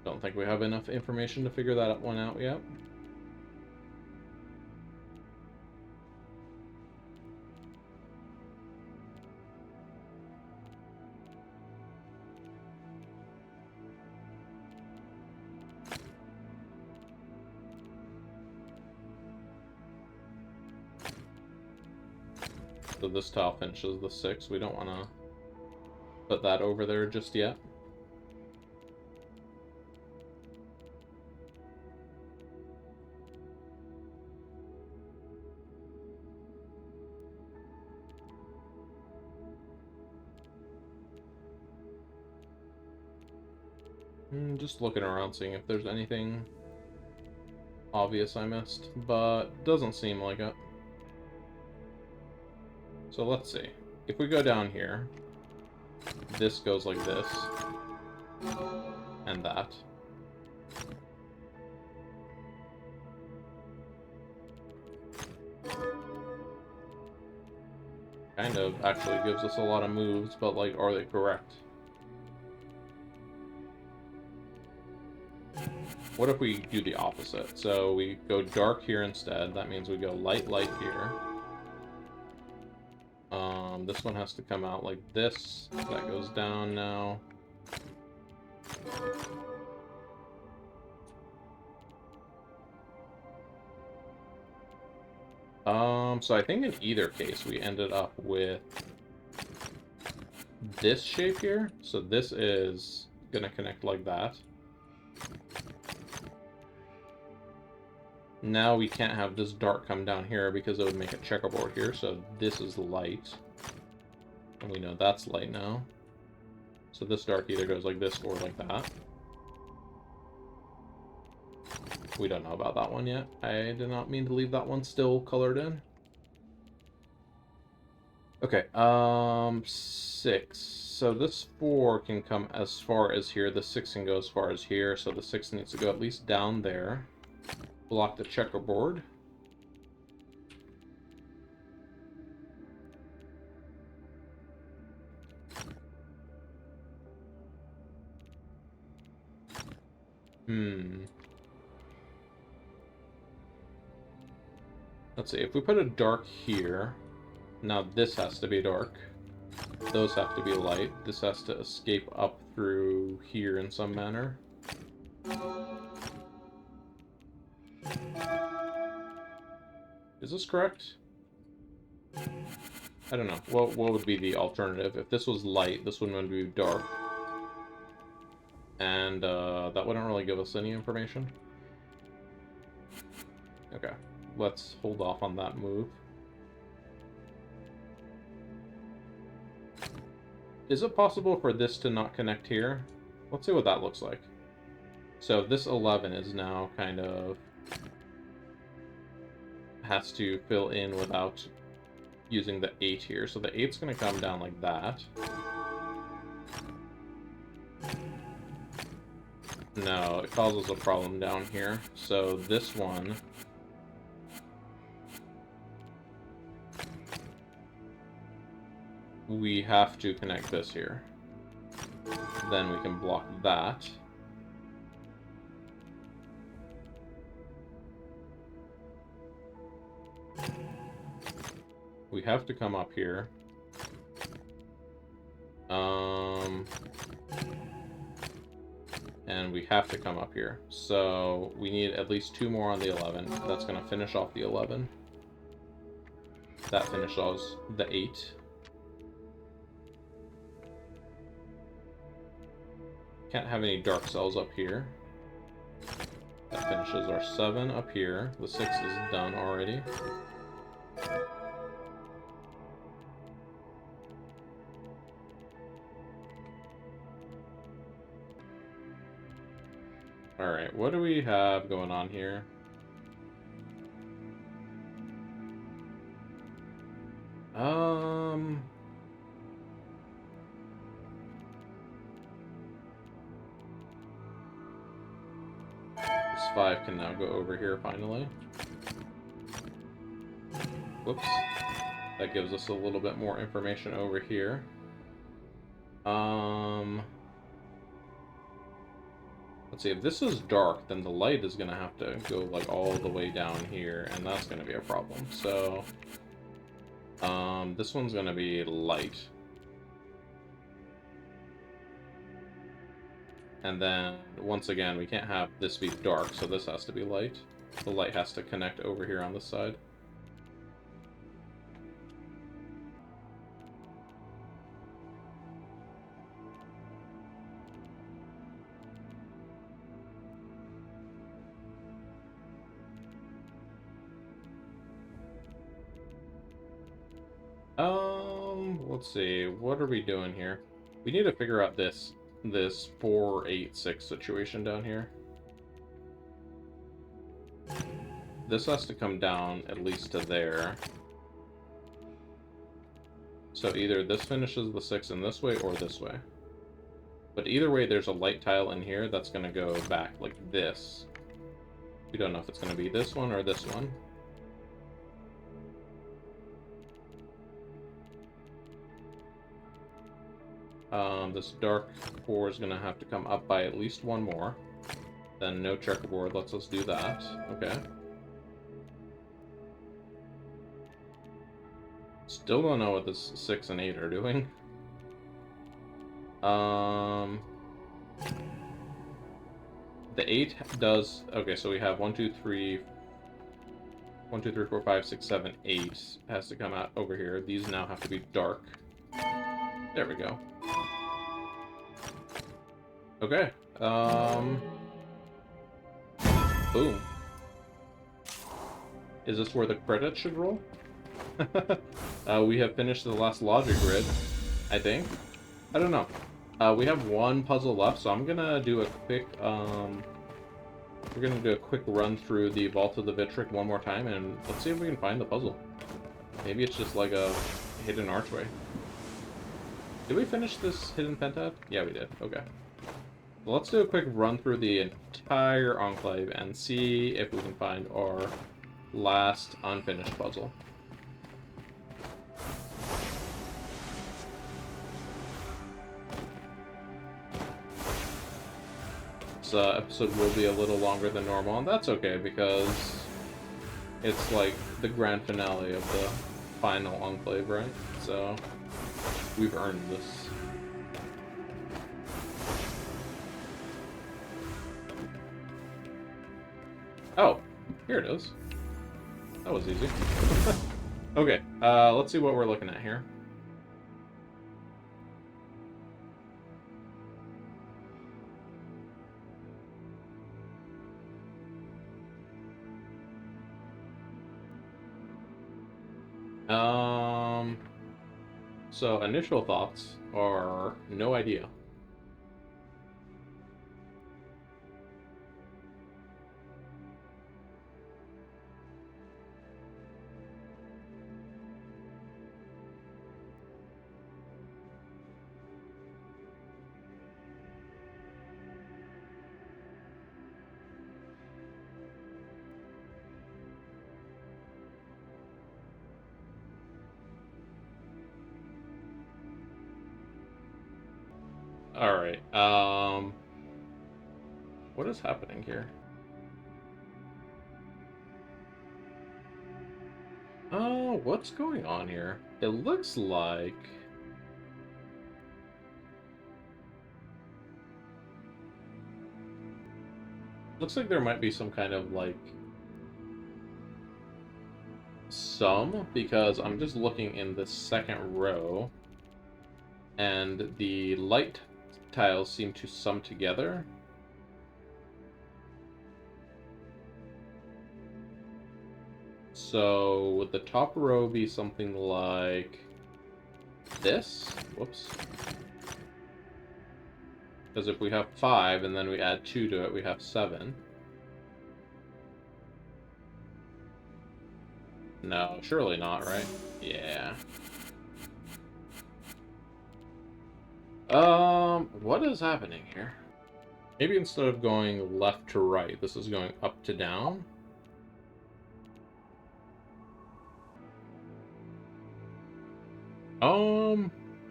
Don't think we have enough information to figure that one out yet. So this tile finishes the 6. We don't want to put that over there just yet. Just looking around, seeing if there's anything obvious I missed, but doesn't seem like it. So let's see. If we go down here, this goes like this, and that. Kind of actually gives us a lot of moves, but like, are they correct? What if we do the opposite? So we go dark here instead. That means we go light, light here. This one has to come out like this. That goes down now. So I think in either case we ended up with this shape here. So this is gonna connect like that. Now we can't have this dark come down here because it would make a checkerboard here, so this is light. And we know that's light now. So this dark either goes like this or like that. We don't know about that one yet. I did not mean to leave that one still colored in. Okay, 6. So this 4 can come as far as here. The 6 can go as far as here, so the 6 needs to go at least down there. Block the checkerboard. Let's see, if we put a dark here, now this has to be dark. Those have to be light. This has to escape up through here in some manner. Is this correct? I don't know. What would be the alternative? If this was light, this one would be dark. And that wouldn't really give us any information. Okay, let's hold off on that move. Is it possible for this to not connect here? Let's see what that looks like. So this 11 is now kind of has to fill in without using the 8 here. So the 8's going to come down like that. No, it causes a problem down here. So this one... we have to connect this here. Then we can block that. We have to come up here. And we have to come up here. So we need at least 2 more on the 11. That's going to finish off the 11. That finishes the 8. Can't have any dark cells up here. That finishes our 7 up here. The 6 is done already. Alright, what do we have going on here? This 5 can now go over here finally. Whoops. That gives us a little bit more information over here. Let's see, if this is dark, then the light is gonna have to go like all the way down here, and that's gonna be a problem. So, this one's gonna be light. And then, once again, we can't have this be dark, so this has to be light. The light has to connect over here on this side. Let's see, what are we doing here? We need to figure out this 4-8-6 situation down here. This has to come down at least to there. So either this finishes the 6 in this way or this way. But either way, there's a light tile in here that's going to go back like this. We don't know if it's going to be this one or this one. This dark 4 is going to have to come up by at least one more. Then no checkerboard lets us do that. Okay. Still don't know what this 6 and 8 are doing. The 8 does... Okay, so we have 1, 2, 3... 1, 2, 3, 4, 5, 6, 7, 8 has to come out over here. These now have to be dark. There we go. Okay. Boom. Is this where the credits should roll? We have finished the last logic grid, I think. I don't know. We have one puzzle left, so I'm gonna do a quick, we're gonna do a quick run through the Vault of the Vitric one more time, and let's see if we can find the puzzle. Maybe it's just like a hidden archway. Did we finish this hidden pentad? Yeah, we did. Okay. Well, let's do a quick run through the entire enclave and see if we can find our last unfinished puzzle. This episode will be a little longer than normal, and that's okay because it's like the grand finale of the final enclave, right? So we've earned this. Oh, here it is. That was easy. Okay, let's see what we're looking at here. So initial thoughts are no idea. Alright, what is happening here? Oh, what's going on here? It looks like... Looks like there might be some kind of, like... sum, because I'm just looking in the second row, and the light tiles seem to sum together. So would the top row be something like this? Whoops. Because if we have 5 and then we add 2 to it, we have 7. No, surely not, right? Yeah. What is happening here? Maybe instead of going left to right, this is going up to down?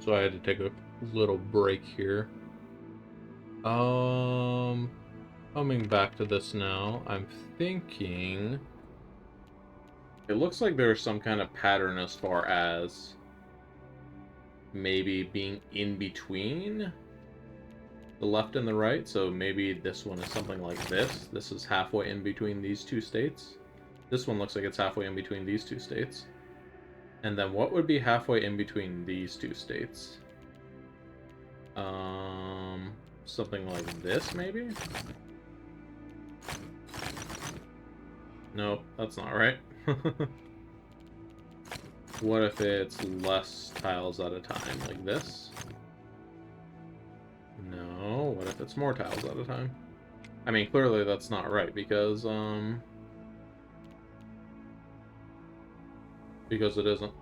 So I had to take a little break here. Coming back to this now, I'm thinking... It looks like there's some kind of pattern as far as maybe being in between the left and the right, so maybe this one is something like this. This is halfway in between these two states. This one looks like it's halfway in between these two states. And then what would be halfway in between these two states? Something like this, maybe? Nope, that's not right. What if it's less tiles at a time, like this? No, what if it's more tiles at a time? I mean, clearly that's not right, because it isn't.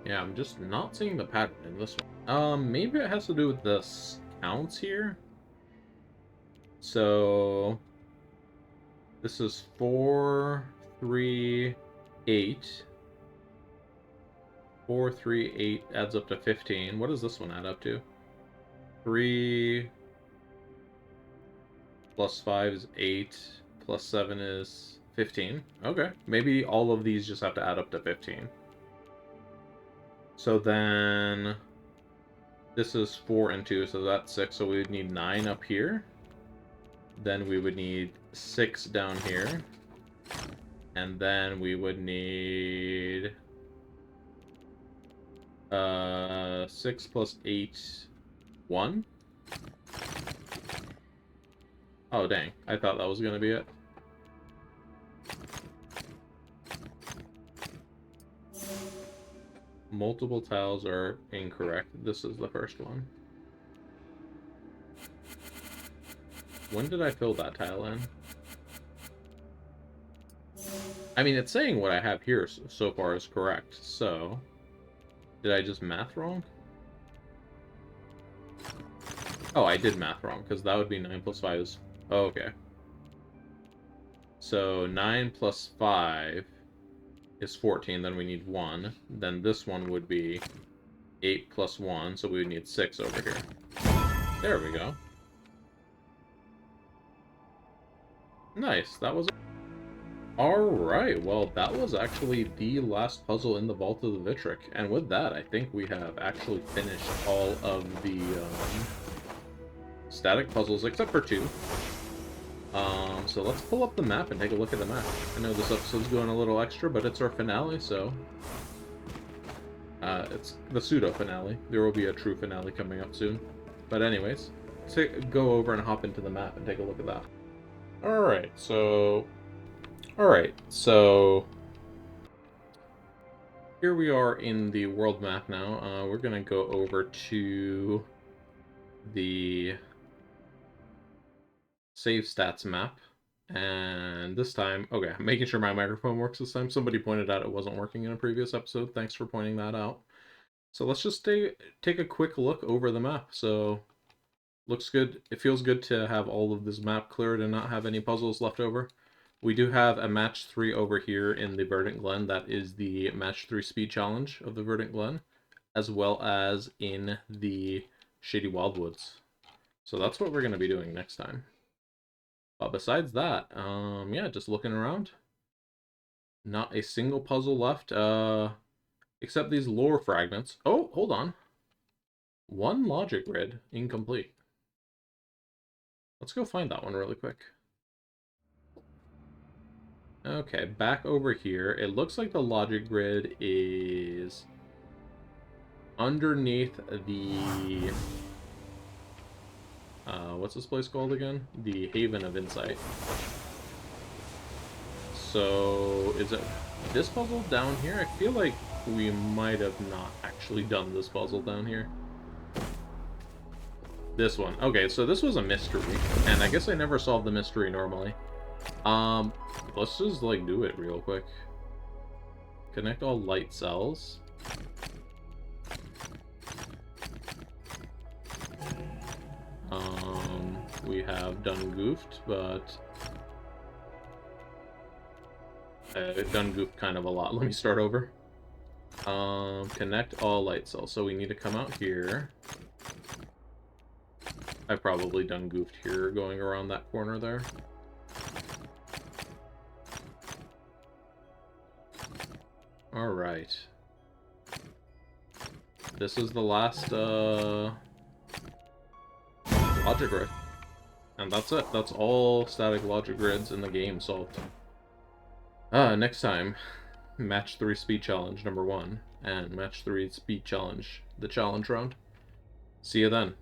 Yeah, I'm just not seeing the pattern in this one. Maybe it has to do with the counts here. So this is 4, 3, 8. 4, 3, 8 adds up to 15. What does this one add up to? 3 plus 5 is 8, plus 7 is 15. Okay, maybe all of these just have to add up to 15. So then this is 4 and 2, so that's 6, so we would need 9 up here. Then we would need 6 down here. And then we would need 6 plus 8, 1. Oh, dang. I thought that was going to be it. Multiple tiles are incorrect. This is the first one. When did I fill that tile in? I mean, it's saying what I have here so far is correct, so... Did I just math wrong? Oh, I did math wrong, because that would be 9 plus 5 is... Oh, okay. So 9 plus 5 is 14, then we need 1. Then this one would be 8 plus 1, so we would need 6 over here. There we go. Nice, that was... Alright, well, that was actually the last puzzle in the Vault of the Vitric. And with that, I think we have actually finished all of the static puzzles, except for 2. So let's pull up the map and take a look at the map. I know this episode's going a little extra, but it's our finale, so... it's the pseudo-finale. There will be a true finale coming up soon. But anyways, let's go over and hop into the map and take a look at that. Alright, so here we are in the world map now. We're gonna go over to the save stats map, and this time, okay, I'm making sure my microphone works this time. Somebody pointed out it wasn't working in a previous episode. Thanks for pointing that out. So let's just take a quick look over the map. So looks good. It feels good to have all of this map cleared and not have any puzzles left over. We do have a match 3 over here in the Verdant Glen. That is the match 3 speed challenge of the Verdant Glen, as well as in the Shady Wildwoods. So that's what we're going to be doing next time. But besides that, yeah, just looking around. Not a single puzzle left, except these lore fragments. Oh, hold on. One logic grid incomplete. Let's go find that one really quick. Okay, back over here. It looks like the logic grid is underneath the... what's this place called again? The Haven of Insight. So, is it this puzzle down here? I feel like we might have not actually done this puzzle down here. This one. Okay, so this was a mystery, and I guess I never solved the mystery normally. Let's just, like, do it real quick. Connect all light cells. We have done goofed, but... I've done goofed kind of a lot. Let me start over. Connect all light cells. So we need to come out here. I've probably done goofed here, going around that corner there. Alright. This is the last, logic grid. And that's it. That's all static logic grids in the game solved. Next time, match 3 speed challenge number 1, and match 3 speed challenge, the challenge round. See you then.